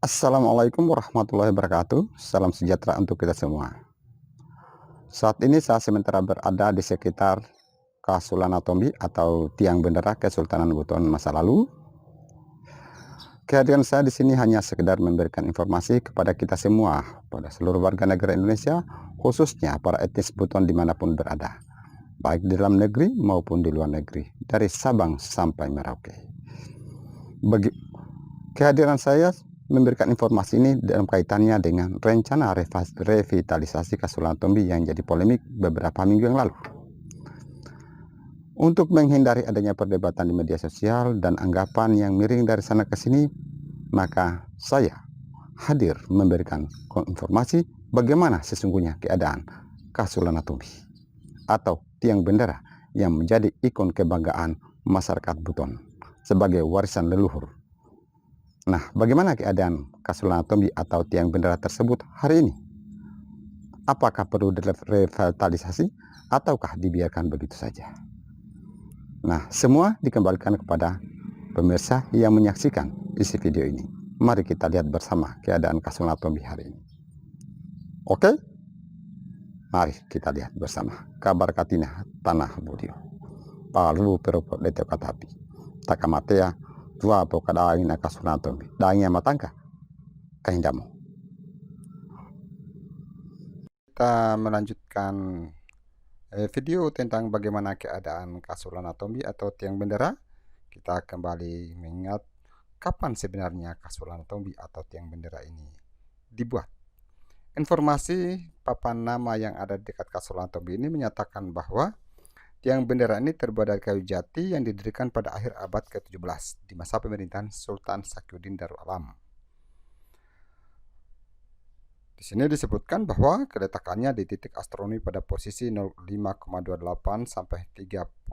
Assalamualaikum warahmatullahi wabarakatuh. Salam sejahtera untuk kita semua. Saat ini saya sementara berada di sekitar Kasulanatomi atau tiang bendera Kesultanan Buton masa lalu. Kehadiran saya di sini hanya sekedar memberikan informasi kepada kita semua, pada seluruh warga negara Indonesia, khususnya para etnis Buton dimanapun berada, baik di dalam negeri maupun di luar negeri, dari Sabang sampai Merauke. Kehadiran saya memberikan informasi ini dalam kaitannya dengan rencana revitalisasi Kasulanatomi yang jadi polemik beberapa minggu yang lalu. Untuk menghindari adanya perdebatan di media sosial dan anggapan yang miring dari sana ke sini, maka saya hadir memberikan informasi bagaimana sesungguhnya keadaan Kasulanatomi atau tiang bendera yang menjadi ikon kebanggaan masyarakat Buton sebagai warisan leluhur. Nah, bagaimana keadaan Kasulanatomi atau tiang bendera tersebut hari ini? Apakah perlu direvitalisasi ataukah dibiarkan begitu saja? Nah, semua dikembalikan kepada pemirsa yang menyaksikan isi video ini. Mari kita lihat bersama keadaan Kasulanatomi hari ini. Oke? Mari kita lihat bersama. Kabar katina tanah budio. Palu peropot leteo katapi. Takamatea tua pokadain Kasulanatomi. Dangnya matangka. Kaindamu. Kita melanjutkan video tentang bagaimana keadaan Kasulanatomi atau tiang bendera. Kita kembali mengingat kapan sebenarnya Kasulanatomi atau tiang bendera ini dibuat. Informasi papan nama yang ada di dekat Kasulanatomi ini menyatakan bahwa tiang bendera ini terbuat dari kayu jati yang didirikan pada akhir abad ke-17 di masa pemerintahan Sultan Sakyuddin Darul Alam. Di sini disebutkan bahwa keletakannya di titik astronomi pada posisi 05,28 sampai 32,1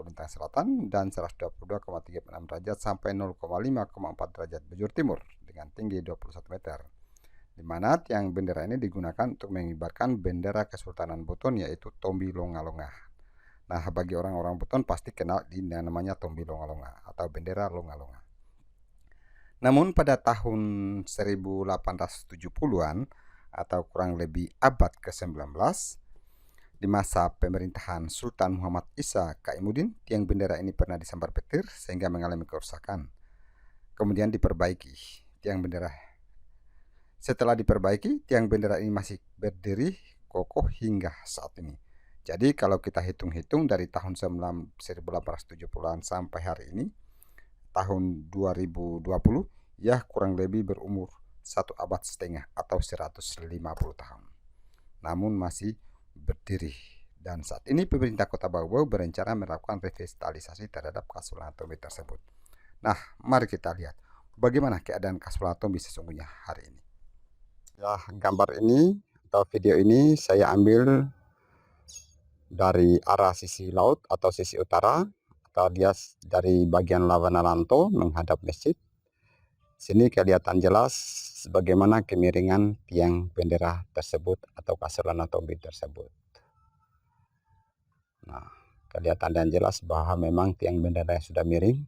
lintang selatan dan 122,36 derajat sampai 0,5,4 derajat bujur timur dengan tinggi 21 meter. Di mana tiang bendera ini digunakan untuk mengibarkan bendera Kesultanan Buton yaitu Tombi Longa-Longa. Nah, bagi orang-orang Buton pasti kenal di namanya Tombi Longa-Longa atau bendera Longa-Longa. Namun pada tahun 1870-an atau kurang lebih abad ke-19, di masa pemerintahan Sultan Muhammad Isa Kaimuddin, tiang bendera ini pernah disambar petir sehingga mengalami kerusakan. Kemudian diperbaiki tiang bendera. Setelah diperbaiki, tiang bendera ini masih berdiri kokoh hingga saat ini. Jadi kalau kita hitung-hitung dari tahun 1870-an sampai hari ini, tahun 2020 ya kurang lebih berumur 1,5 abad atau 150 tahun. Namun masih berdiri. Dan saat ini pemerintah Kota Bau-Bau berencana melakukan revitalisasi terhadap Kasulanatomi tersebut. Nah, mari kita lihat bagaimana keadaan Kasulanatomi sesungguhnya hari ini. Ya, gambar ini atau video ini saya ambil dari arah sisi laut atau sisi utara. Kita lihat dari bagian Lawana-Lanto menghadap masjid. Sini kelihatan jelas bagaimana kemiringan tiang bendera tersebut atau Kasulanatomi tersebut. Nah, kelihatan dan jelas bahwa memang tiang bendera sudah miring.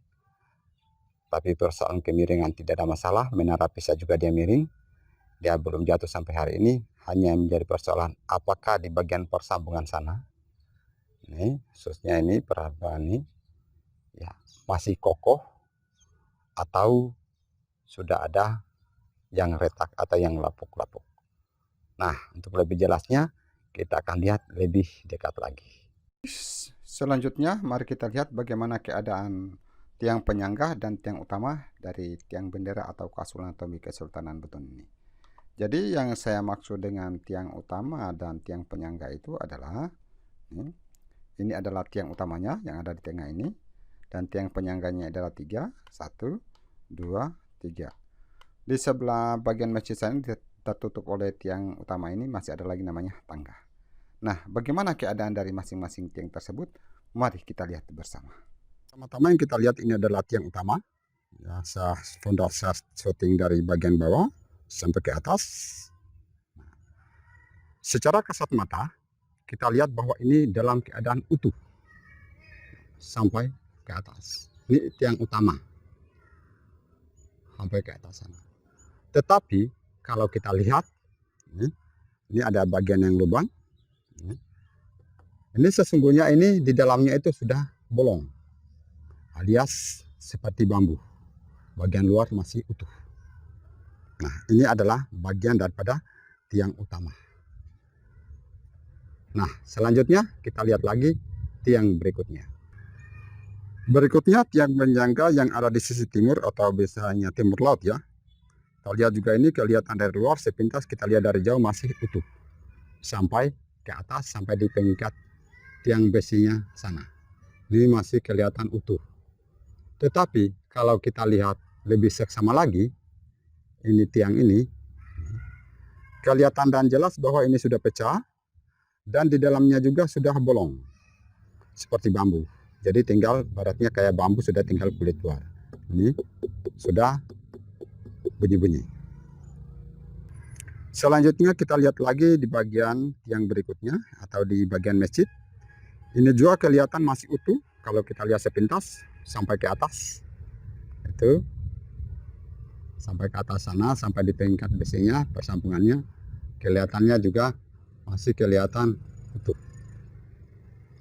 Tapi persoalan kemiringan tidak ada masalah, menara Pisa juga dia miring. Dia belum jatuh sampai hari ini, hanya menjadi persoalan apakah di bagian persambungan sana, ini khususnya ini perabaan ini, ya masih kokoh atau sudah ada yang retak atau yang lapuk-lapuk. Nah, untuk lebih jelasnya kita akan lihat lebih dekat lagi. Selanjutnya mari kita lihat bagaimana keadaan tiang penyangga dan tiang utama dari tiang bendera atau Kasulanatomi Kesultanan Buton ini. Jadi yang saya maksud dengan tiang utama dan tiang penyangga itu adalah ini adalah tiang utamanya yang ada di tengah ini, dan tiang penyangganya adalah 3, 1, 2, 3. Di sebelah bagian masjid sana tertutup oleh tiang utama ini masih ada lagi namanya tangga. Nah, bagaimana keadaan dari masing-masing tiang tersebut? Mari kita lihat bersama. Pertama-tama yang kita lihat ini adalah tiang utama. Ya, fondasi syuting dari bagian bawah sampai ke atas. Secara kasat mata kita lihat bahwa ini dalam keadaan utuh sampai ke atas. Ini tiang utama sampai ke atas sana. Tetapi kalau kita lihat, ini ada bagian yang lubang. Ini sesungguhnya ini di dalamnya itu sudah bolong, alias seperti bambu. Bagian luar masih utuh. Nah, ini adalah bagian daripada tiang utama. Nah, selanjutnya kita lihat lagi tiang berikutnya. Berikutnya tiang penyangga yang ada di sisi timur atau biasanya timur laut ya. Kita lihat juga ini kelihatan dari luar, sepintas kita lihat dari jauh masih utuh. Sampai ke atas, sampai di pengikat tiang besinya sana. Ini masih kelihatan utuh. Tetapi kalau kita lihat lebih seksama lagi, ini tiang ini, kelihatan dan jelas bahwa ini sudah pecah. Dan di dalamnya juga sudah bolong. Seperti bambu. Jadi tinggal baratnya kayak bambu, sudah tinggal kulit luar. Ini sudah bunyi-bunyi. Selanjutnya kita lihat lagi di bagian tiang berikutnya atau di bagian masjid. Ini juga kelihatan masih utuh kalau kita lihat sepintas sampai ke atas. Itu sampai ke atas sana, sampai di tingkat besinya, persambungannya kelihatannya juga masih kelihatan utuh.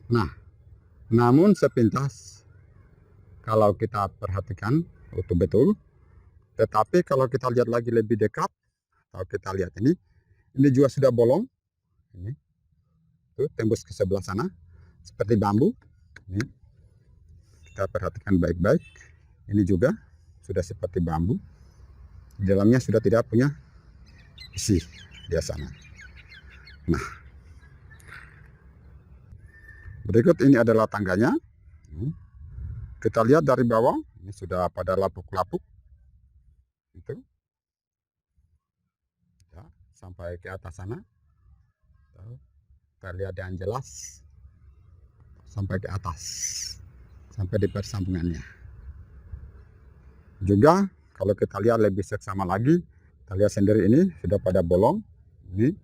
Nah, namun sepintas kalau kita perhatikan utuh betul. Tetapi kalau kita lihat lagi lebih dekat, kalau kita lihat ini juga sudah bolong. Ini tuh tembus ke sebelah sana seperti bambu. Ini kita perhatikan baik-baik. Ini juga sudah seperti bambu. Di dalamnya sudah tidak punya isi di sana. Nah, berikut ini adalah tangganya. Kita lihat dari bawah, ini sudah pada lapuk-lapuk. Itu ya, sampai ke atas sana. Kita lihat yang jelas sampai ke atas, sampai di persambungannya. Juga kalau kita lihat lebih seksama lagi, kita lihat sendiri ini sudah pada bolong. Ini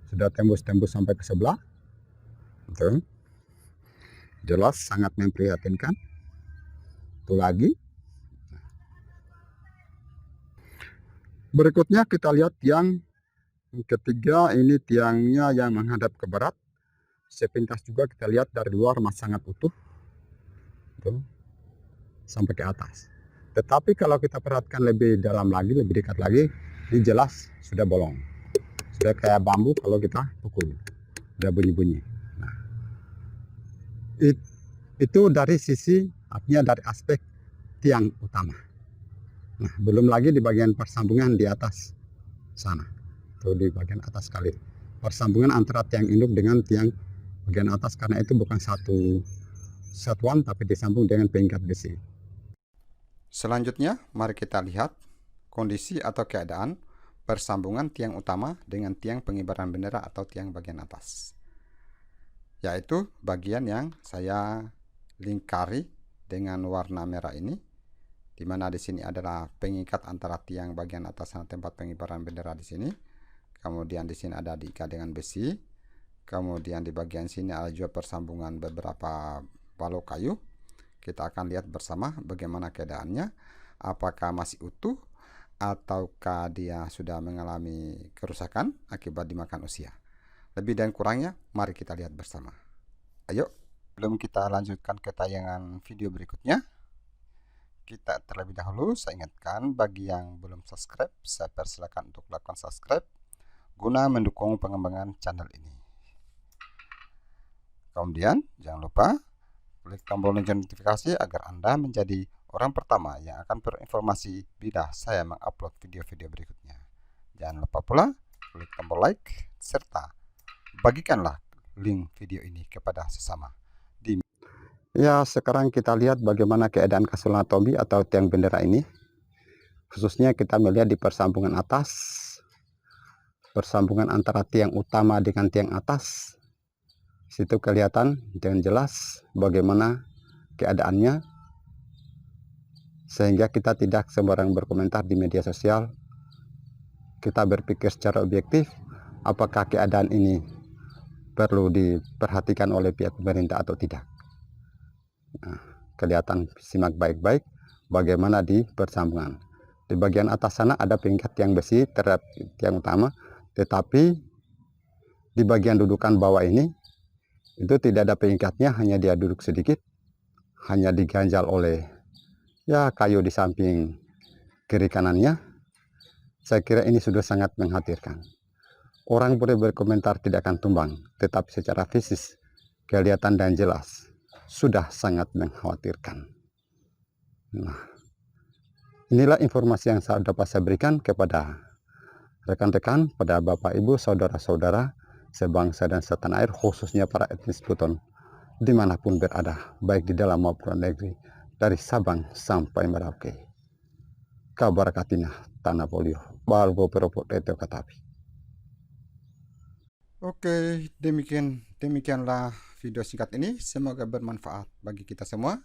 sudah tembus-tembus sampai ke sebelah. Itu jelas sangat memprihatinkan. Itu lagi. Berikutnya kita lihat tiang ketiga, ini tiangnya yang menghadap ke barat. Sepintas juga kita lihat dari luar masih sangat utuh. Itu sampai ke atas. Tetapi kalau kita perhatikan lebih dalam lagi, lebih dekat lagi, ini jelas sudah bolong. Sudah kayak bambu kalau kita pukul. Sudah bunyi-bunyi. Nah, itu dari sisi, artinya dari aspek tiang utama. Nah, belum lagi di bagian persambungan di atas sana. Itu di bagian atas sekali. Persambungan antara tiang induk dengan tiang bagian atas, karena itu bukan satu satuan tapi disambung dengan pengikat besi. Selanjutnya, mari kita lihat kondisi atau keadaan persambungan tiang utama dengan tiang pengibaran bendera atau tiang bagian atas. Yaitu bagian yang saya lingkari dengan warna merah ini, di mana di sini adalah pengikat antara tiang bagian atas dan tempat pengibaran bendera di sini. Kemudian di sini ada diikat dengan besi. Kemudian di bagian sini ada juga persambungan beberapa balok kayu. Kita akan lihat bersama bagaimana keadaannya. Apakah masih utuh ataukah dia sudah mengalami kerusakan akibat dimakan usia. Lebih dan kurangnya mari kita lihat bersama. Ayo, sebelum kita lanjutkan ke tayangan video berikutnya, kita terlebih dahulu saya ingatkan bagi yang belum subscribe, saya persilakan untuk lakukan subscribe guna mendukung pengembangan channel ini. Kemudian jangan lupa klik tombol lonceng notifikasi agar Anda menjadi orang pertama yang akan berinformasi bila saya mengupload video-video berikutnya. Jangan lupa pula klik tombol like serta bagikanlah link video ini kepada sesama. Ya, sekarang kita lihat bagaimana keadaan kasulan tobi atau tiang bendera ini. Khususnya kita melihat di persambungan atas, persambungan antara tiang utama dengan tiang atas. Situ kelihatan dengan jelas bagaimana keadaannya, sehingga kita tidak sembarang berkomentar di media sosial. Kita berpikir secara objektif, apakah keadaan ini perlu diperhatikan oleh pihak pemerintah atau tidak. Nah, kelihatan, simak baik-baik bagaimana di persambungan. Di bagian atas sana ada pengikat tiang besi terhadap tiang utama, tetapi di bagian dudukan bawah ini itu tidak ada pengikatnya, hanya dia duduk sedikit, hanya diganjal oleh kayu di samping kiri kanannya. Saya kira ini sudah sangat mengkhawatirkan. Orang boleh berkomentar tidak akan tumbang, tetapi secara fisik kelihatan dan jelas sudah sangat mengkhawatirkan. Nah, inilah informasi yang dapat saya berikan kepada rekan-rekan, pada Bapak Ibu, saudara-saudara sebangsa dan setanah air, khususnya para etnis Buton dimanapun berada, baik di dalam maupun negeri, dari Sabang sampai Merauke. Kabarakatina tanah polio, balbo peropot eteo katapi. Oke, demikianlah video singkat ini. Semoga bermanfaat bagi kita semua.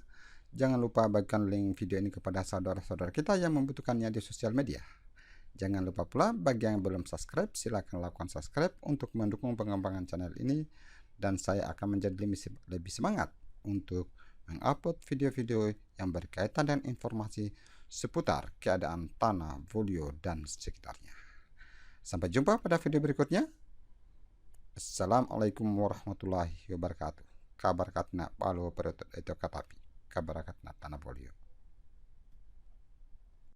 Jangan lupa bagikan link video ini kepada saudara-saudara kita yang membutuhkannya di sosial media. Jangan lupa pula bagi yang belum subscribe, silakan lakukan subscribe untuk mendukung pengembangan channel ini, dan saya akan menjadi lebih semangat untuk mengupload video-video yang berkaitan dengan informasi seputar keadaan tanah Volio dan sekitarnya. Sampai jumpa pada video berikutnya. Assalamualaikum warahmatullahi wabarakatuh. Kabar katna palo perut itu katapi. Kabar katna tanah Volio.